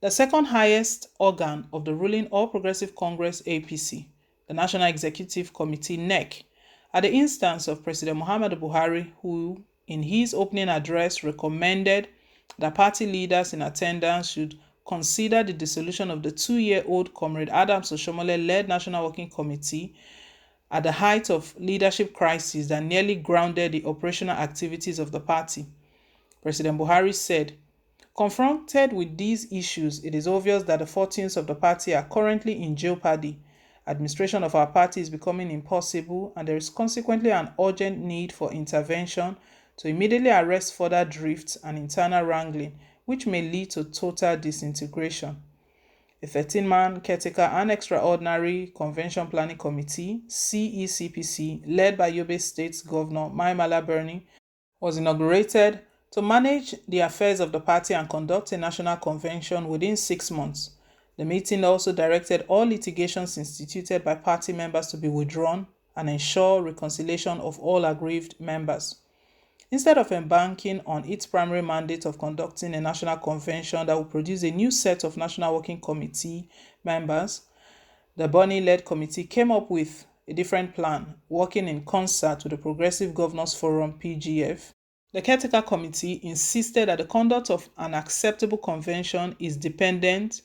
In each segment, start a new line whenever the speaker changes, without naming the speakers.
The second highest organ of the ruling All Progressive Congress APC, the National Executive Committee NEC, at the instance of President Muhammadu Buhari, who in his opening address recommended that party leaders in attendance should consider the dissolution of the 2-year-old Comrade Adams Oshomole-led National Working Committee at the height of leadership crisis that nearly grounded the operational activities of the party. President Buhari said, "Confronted with these issues, it is obvious that the fortunes of the party are currently in jeopardy. Administration of our party is becoming impossible, and there is consequently an urgent need for intervention to immediately arrest further drifts and internal wrangling, which may lead to total disintegration." A 13-man caretaker and extraordinary convention planning committee, CECPC, led by Yobe State Governor Mai Mala Buni, was inaugurated to manage the affairs of the party and conduct a national convention within 6 months. The meeting also directed all litigations instituted by party members to be withdrawn and ensure reconciliation of all aggrieved members. Instead of embarking on its primary mandate of conducting a national convention that will produce a new set of National Working Committee members, the Buni-led committee came up with a different plan, working in concert with the Progressive Governors Forum (PGF). The caretaker committee insisted that the conduct of an acceptable convention is dependent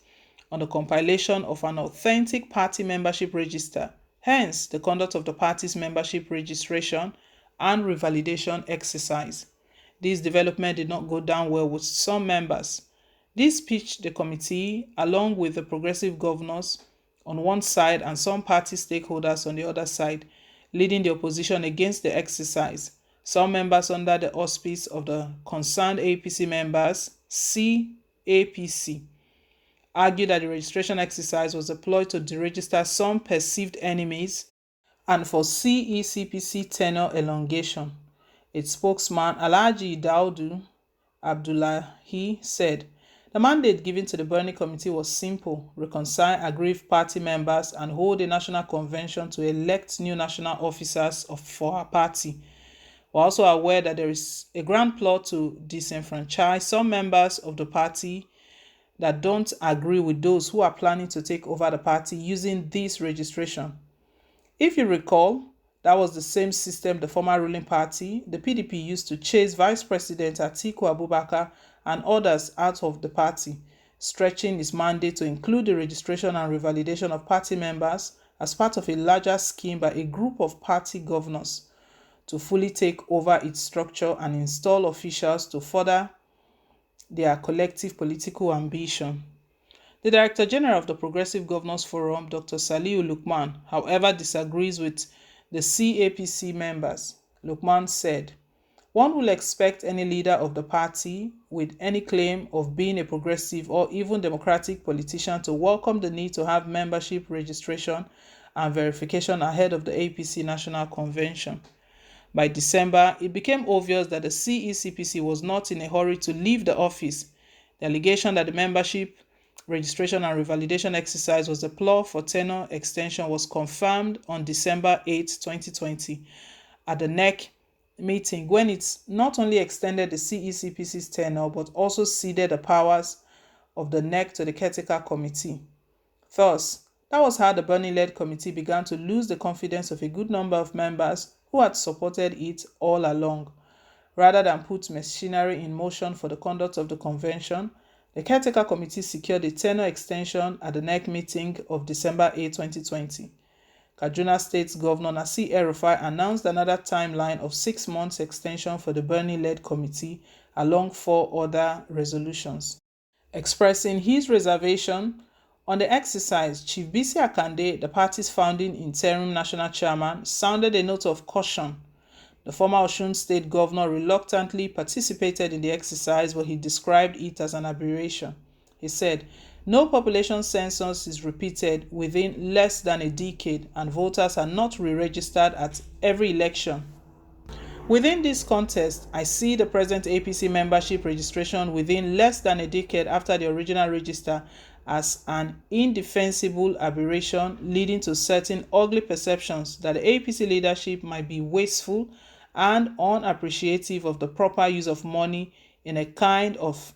on the compilation of an authentic party membership register, hence the conduct of the party's membership registration and revalidation exercise. This development did not go down well with some members. This pitched the committee, along with the progressive governors on one side and some party stakeholders on the other side, leading the opposition against the exercise. Some members under the auspice of the concerned APC members, CAPC, argued that the registration exercise was a ploy to deregister some perceived enemies and for CECPC tenure elongation. Its spokesman, Alhaji Daudu Abdullahi, said, "The mandate given to the Buni Committee was simple: reconcile aggrieved party members and hold a national convention to elect new national officers for our party. We're also aware that there is a grand plot to disenfranchise some members of the party that don't agree with those who are planning to take over the party using this registration. If you recall, that was the same system the former ruling party, the PDP, used to chase Vice President Atiku Abubakar and others out of the party, stretching its mandate to include the registration and revalidation of party members as part of a larger scheme by a group of party governors to fully take over its structure and install officials to further their collective political ambition." The Director General of the Progressive Governors Forum, Dr. Saliu Lukman, however, disagrees with the CAPC members. Lukman said, "One will expect any leader of the party with any claim of being a progressive or even democratic politician to welcome the need to have membership registration and verification ahead of the APC National Convention." By December, it became obvious that the CECPC was not in a hurry to leave the office. The allegation that the membership registration and revalidation exercise was a ploy for tenure extension was confirmed on December 8, 2020, at the NEC meeting, when it not only extended the CECPC's tenure but also ceded the powers of the NEC to the caretaker committee. Thus, that was how the Buni-led committee began to lose the confidence of a good number of members who had supported it all along. Rather than put machinery in motion for the conduct of the convention, the caretaker committee secured a tenure extension at the NEC meeting of December 8, 2020. Kaduna State Governor Nasir El-Rufai announced another timeline of 6 months extension for the Buni-led committee along 4 other resolutions. Expressing his reservation on the exercise, Chief Bisi Akande, the party's founding interim national chairman, sounded a note of caution. The former Osun State governor reluctantly participated in the exercise, but he described it as an aberration. He said, "No population census is repeated within less than a decade, and voters are not re-registered at every election. Within this context, I see the present APC membership registration within less than a decade after the original register as an indefensible aberration, leading to certain ugly perceptions that the APC leadership might be wasteful and unappreciative of the proper use of money in a kind of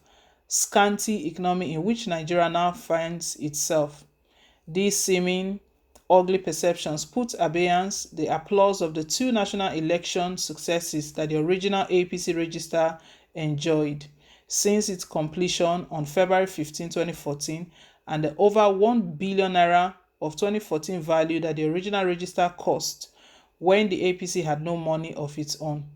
scanty economy in which Nigeria now finds itself. These seeming ugly perceptions put abeyance the applause of the two national election successes that the original APC register enjoyed since its completion on February 15, 2014, and the over 1 billion naira of 2014 value that the original register cost when the APC had no money of its own.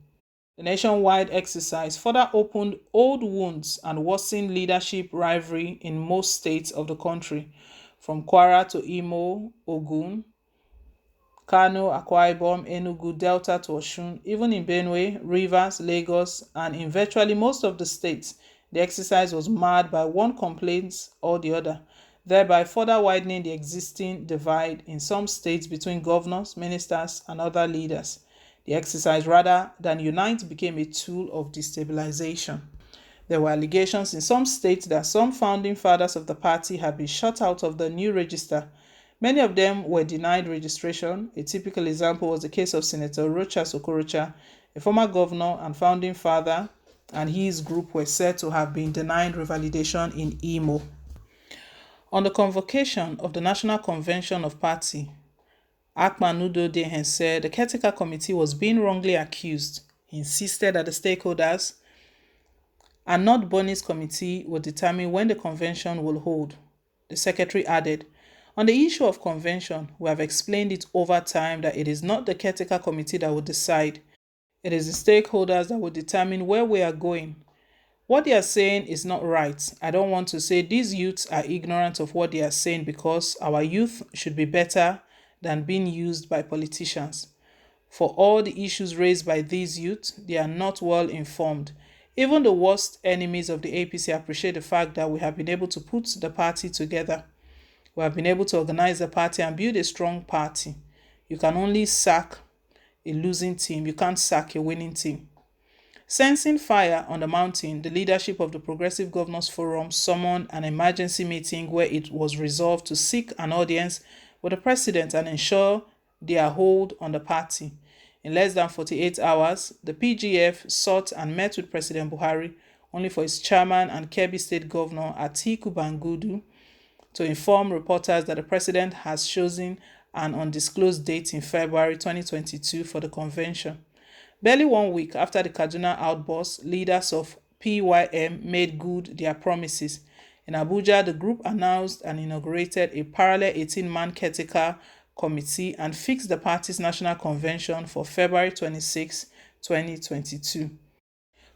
The nationwide exercise further opened old wounds and worsened leadership rivalry in most states of the country, from Kwara to Imo, Ogun, Kano, Akwa Ibom, Enugu, Delta to Osun, even in Benue, Rivers, Lagos, and in virtually most of the states, the exercise was marred by one complaint or the other, thereby further widening the existing divide in some states between governors, ministers, and other leaders. The exercise, rather than unite, became a tool of destabilization. There were allegations in some states that some founding fathers of the party had been shut out of the new register. Many of them were denied registration. A typical example was the case of Senator Rochas Okorocha, a former governor and founding father, and his group were said to have been denied revalidation in Imo. On the convocation of the National Convention of Party, Akpan said the caretaker committee was being wrongly accused. He insisted that the stakeholders and not Bonny's committee would determine when the convention will hold. The secretary added, "On the issue of convention, we have explained it over time that it is not the caretaker committee that will decide. It is the stakeholders that will determine where we are going. What they are saying is not right. I don't want to say these youths are ignorant of what they are saying because our youth should be better than being used by politicians. For all the issues raised by these youths, they are not well informed. Even the worst enemies of the APC appreciate the fact that we have been able to put the party together. We have been able to organize the party and build a strong party. You can only sack a losing team. You can't sack a winning team." Sensing fire on the mountain, the leadership of the Progressive Governors Forum summoned an emergency meeting where it was resolved to seek an audience with the president and ensure their hold on the party. In less than 48 hours, the PGF sought and met with President Buhari, only for his chairman and Kebbi State Governor Atiku Bangudu to inform reporters that the president has chosen an undisclosed date in February 2022 for the convention. Barely 1 week after the Kaduna outburst, leaders of PYM made good their promises. In Abuja, the group announced and inaugurated a parallel 18-man caretaker committee and fixed the party's national convention for February 26, 2022.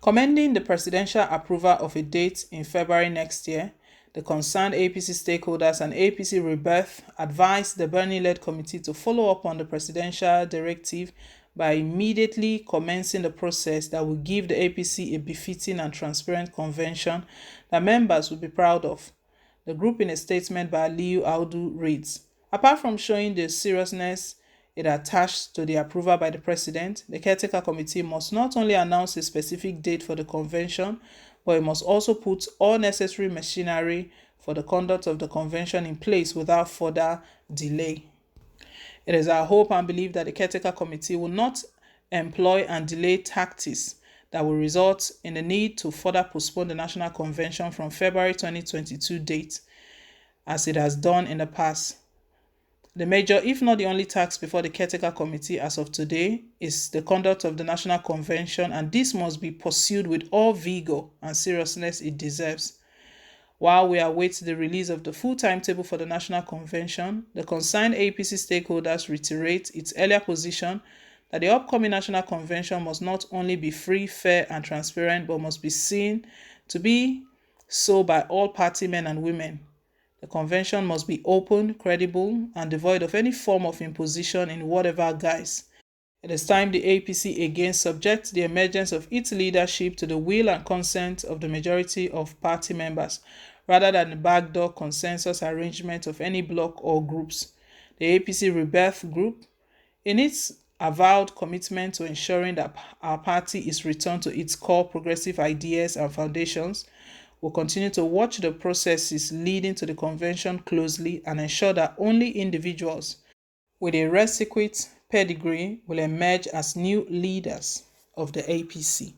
Commending the presidential approval of a date in February next year, the concerned APC stakeholders and APC Rebirth advised the Bernie-led committee to follow up on the presidential directive by immediately commencing the process that will give the APC a befitting and transparent convention that members will be proud of. The group, in a statement by Aliyu Audu, reads, "Apart from showing the seriousness it attached to the approval by the president, the caretaker committee must not only announce a specific date for the convention, but it must also put all necessary machinery for the conduct of the convention in place without further delay. It is our hope and belief that the caretaker committee will not employ and delay tactics that will result in the need to further postpone the national convention from February 2022 date, as it has done in the past. The major, if not the only task before the caretaker committee as of today is the conduct of the national convention, and this must be pursued with all vigor and seriousness it deserves. While we await the release of the full timetable for the national convention, the concerned APC stakeholders reiterate its earlier position that the upcoming national convention must not only be free, fair, and transparent, but must be seen to be so by all party men and women. The convention must be open, credible, and devoid of any form of imposition in whatever guise. It is time the APC again subject the emergence of its leadership to the will and consent of the majority of party members, rather than the backdoor consensus arrangement of any bloc or groups. The APC Rebirth Group, in its avowed commitment to ensuring that our party is returned to its core progressive ideas and foundations, will continue to watch the processes leading to the convention closely and ensure that only individuals with a requisite pedigree will emerge as new leaders of the APC.